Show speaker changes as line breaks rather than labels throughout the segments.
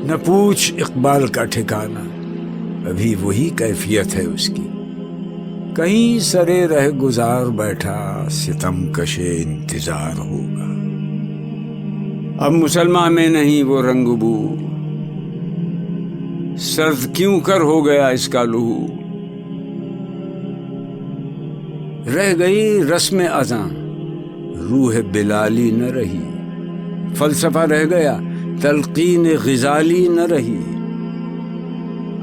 نہ پوچھ اقبال کا ٹھکانہ، ابھی وہی کیفیت ہے اس کی، کہیں سرے رہ گزار بیٹھا ستم کشے انتظار ہوگا۔ اب مسلمان میں نہیں وہ رنگ بو، سرد کیوں کر ہو گیا اس کا لہو۔ رہ گئی رسم اذاں، روح بلالی نہ رہی، فلسفہ رہ گیا تلقین غزالی نہ رہی۔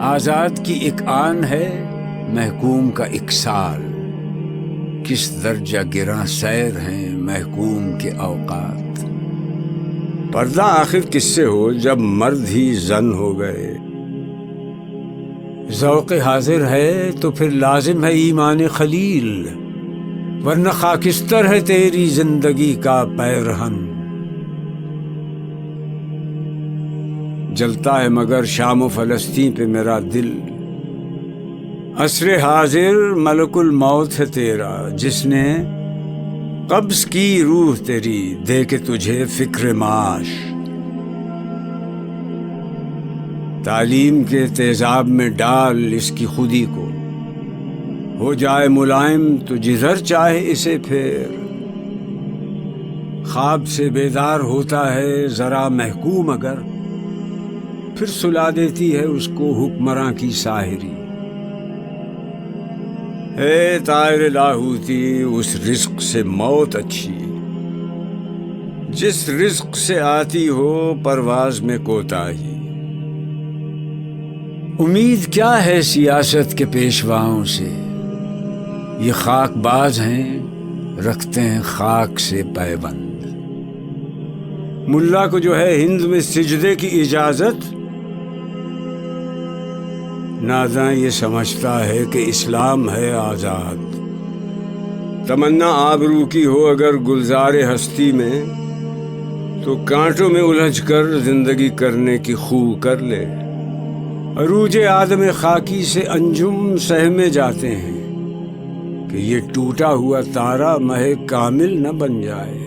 آزاد کی ایک آن ہے، محکوم کا ایک سال، کس درجہ گراں سیر ہیں محکوم کے اوقات۔ پردہ آخر کس سے ہو جب مرد ہی زن ہو گئے، ذوق حاضر ہے تو پھر لازم ہے ایمان خلیل، ورنہ خاکستر ہے تیری زندگی کا پیرہن۔ جلتا ہے مگر شام و فلسطین پہ میرا دل، عصر حاضر ملک الموت ہے تیرا، جس نے قبض کی روح تیری دے کے تجھے فکر معاش۔ تعلیم کے تیزاب میں ڈال اس کی خودی کو، ہو جائے ملائم تو جدھر چاہے اسے پھیر۔ خواب سے بیدار ہوتا ہے ذرا محکوم اگر، پھر سلا دیتی ہے اس کو حکمراں کی ساحری۔ اے طائر لاہوتی، اس رزق سے موت اچھی، جس رزق سے آتی ہو پرواز میں کوتاہی۔ امید کیا ہے سیاست کے پیشواؤں سے، یہ خاک باز ہیں رکھتے ہیں خاک سے پیوند۔ ملا کو جو ہے ہند میں سجدے کی اجازت، ناداں یہ سمجھتا ہے کہ اسلام ہے آزاد۔ تمنا آبرو کی ہو اگر گلزار ہستی میں، تو کانٹوں میں الجھ کر زندگی کرنے کی خو کر لے۔ عروج آدم خاکی سے انجم سہمے جاتے ہیں کہ یہ ٹوٹا ہوا تارا مہ کامل نہ بن جائے۔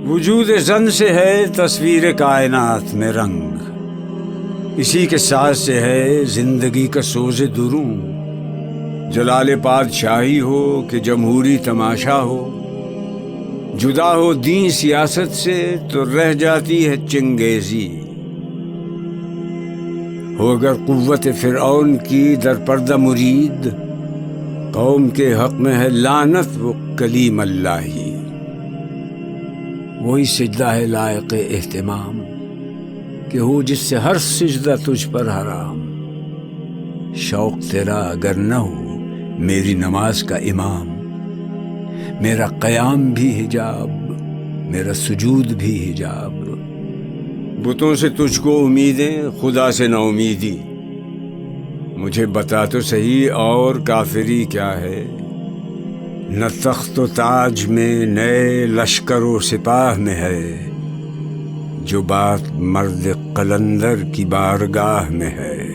وجود زن سے ہے تصویر کائنات میں رنگ، اسی کے ساز سے ہے زندگی کا سوز دروں۔ جلال پادشاہی ہو کہ جمہوری تماشا ہو، جدا ہو دین سیاست سے تو رہ جاتی ہے چنگیزی۔ ہو اگر قوت فرعون کی در پردہ مرید، قوم کے حق میں ہے لعنت وہ کلیم اللہ ہی۔ وہی سجدہ ہے لائق اہتمام کہ ہو جس سے ہر سجدہ تجھ پر حرام۔ شوق تیرا اگر نہ ہو میری نماز کا امام، میرا قیام بھی حجاب، میرا سجود بھی حجاب۔ بتوں سے تجھ کو امیدیں، خدا سے نا امیدی، مجھے بتا تو صحیح اور کافری کیا ہے۔ نہ تخت و تاج میں نئے لشکر و سپاہ میں ہے، جو بات مرد قلندر کی بارگاہ میں ہے۔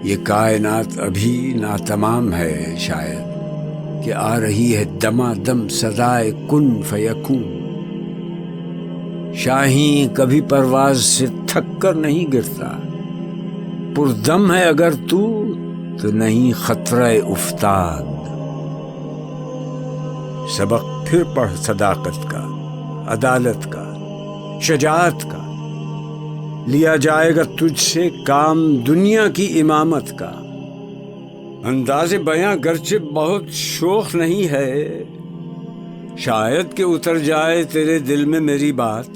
یہ کائنات ابھی ناتمام ہے شاید، کہ آ رہی ہے دما دم سزائے کن فیکون۔ شاہین کبھی پرواز سے تھک کر نہیں گرتا، پردم ہے اگر تو نہیں خطرہ افتاد۔ سبق پھر پڑھ صداقت کا، عدالت کا، شجاعت کا، لیا جائے گا تجھ سے کام دنیا کی امامت کا۔ انداز بیاں گرچہ بہت شوخ نہیں ہے، شاید کہ اتر جائے تیرے دل میں میری بات۔